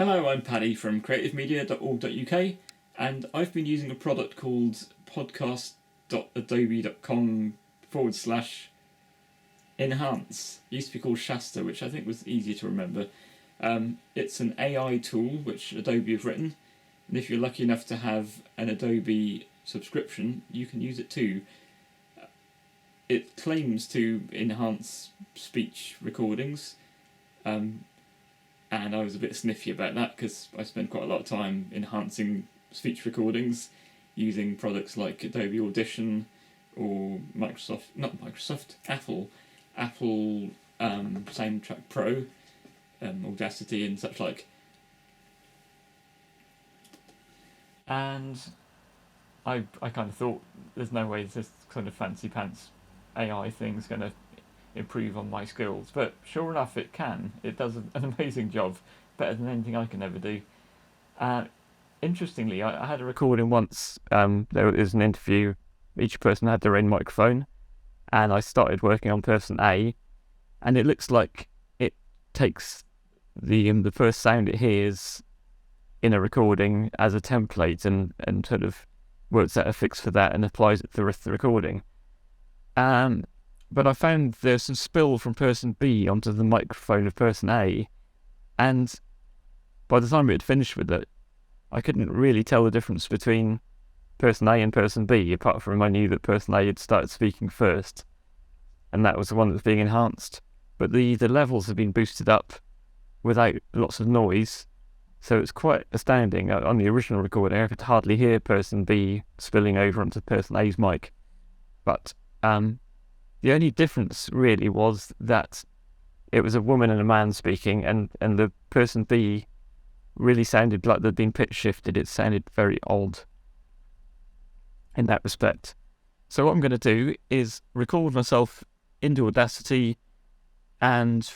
Hello, I'm Paddy from creativemedia.org.uk, and I've been using a product called podcast.adobe.com/enhance. It used to be called Shasta, which I think was easier to remember. It's an AI tool which Adobe have written, and if you're lucky enough to have an Adobe subscription, you can use it too. It claims to enhance speech recordings, and I was a bit sniffy about that because I spend quite a lot of time enhancing speech recordings using products like Adobe Audition or Apple Soundtrack Pro, Audacity and such like. And I kind of thought there's no way this kind of fancy pants AI thing's going to improve on my skills, but sure enough it can. It does an amazing job, better than anything I can ever do. Interestingly, I had a recording once. There was an interview, each person had their own microphone, and I started working on person A, and it looks like it takes the first sound it hears in a recording as a template and sort of works out a fix for that and applies it to the rest of the recording. But I found there's some spill from person B onto the microphone of person A, and by the time it had finished with it, I couldn't really tell the difference between person A and person B, apart from I knew that person A had started speaking first, and that was the one that was being enhanced. But the levels have been boosted up without lots of noise, so it's quite astounding. On the original recording, I could hardly hear person B spilling over onto person A's mic, but the only difference really was that it was a woman and a man speaking, and the person B really sounded like they'd been pitch shifted. It sounded very odd in that respect. So what I'm going to do is record myself into Audacity and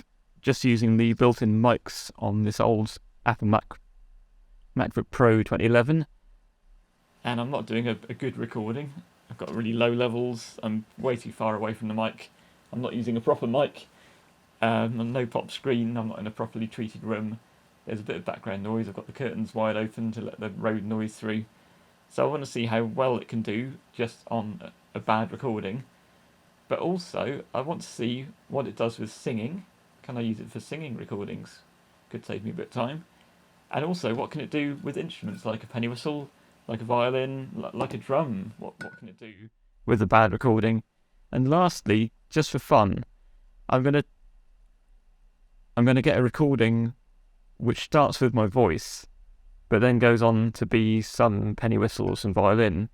just using the built-in mics on this old Apple MacBook Pro 2011. And I'm not doing a good recording. I've got really low levels. I'm way too far away from the mic. I'm not using a proper mic. No pop screen. I'm not in a properly treated room. There's a bit of background noise. I've got the curtains wide open to let the road noise through. So I want to see how well it can do just on a bad recording. But also, I want to see what it does with singing. Can I use it for singing recordings? Could save me a bit of time. And also, what can it do with instruments like a penny whistle, like a violin, like a drum? What can it do with a bad recording? And lastly, just for fun, I'm gonna get a recording which starts with my voice, but then goes on to be some penny whistle or some violin,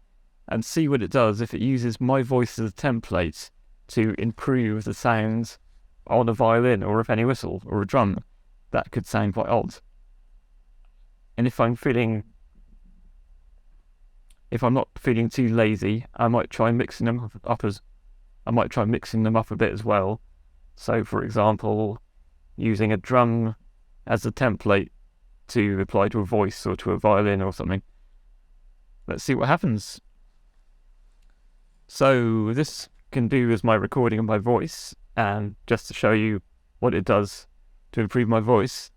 and see what it does if it uses my voice as a template to improve the sounds on a violin or a penny whistle or a drum. That could sound quite odd. And if I'm not feeling too lazy, I might try mixing them up a bit as well. So, for example, using a drum as a template to apply to a voice or to a violin or something. Let's see what happens. So this can do as my recording of my voice, and just to show you what it does to improve my voice.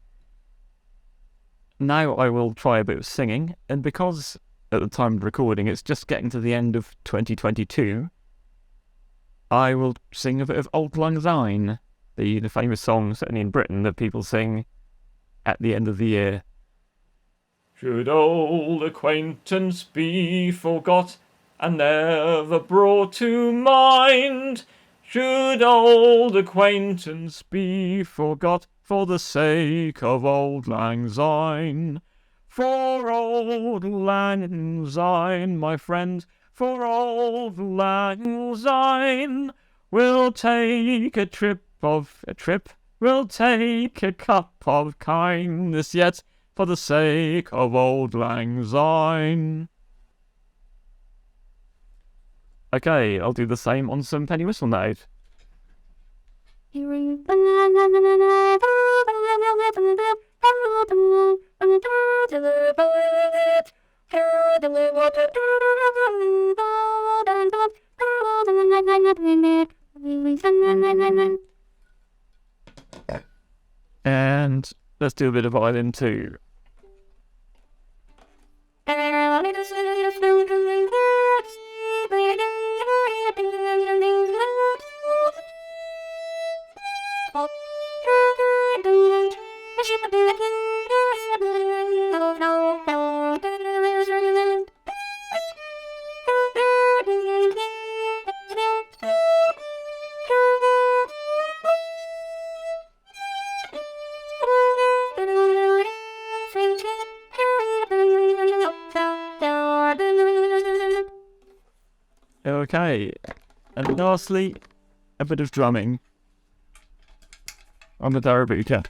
Now I will try a bit of singing, and because at the time of recording it's just getting to the end of 2022, I will sing a bit of Auld Lang Syne, the famous song, certainly in Britain, that people sing at the end of the year. Should old acquaintance be forgot and never brought to mind? Should old acquaintance be forgot for the sake of Auld Lang Syne? For Auld Lang Syne, my friend, for Auld Lang Syne, we'll take a trip, we'll take a cup of kindness yet, for the sake of Auld Lang Syne. Okay, I'll do the same on some penny whistle now. And let's do a bit of violin too. Okay. And lastly, a bit of drumming on the Darabuka.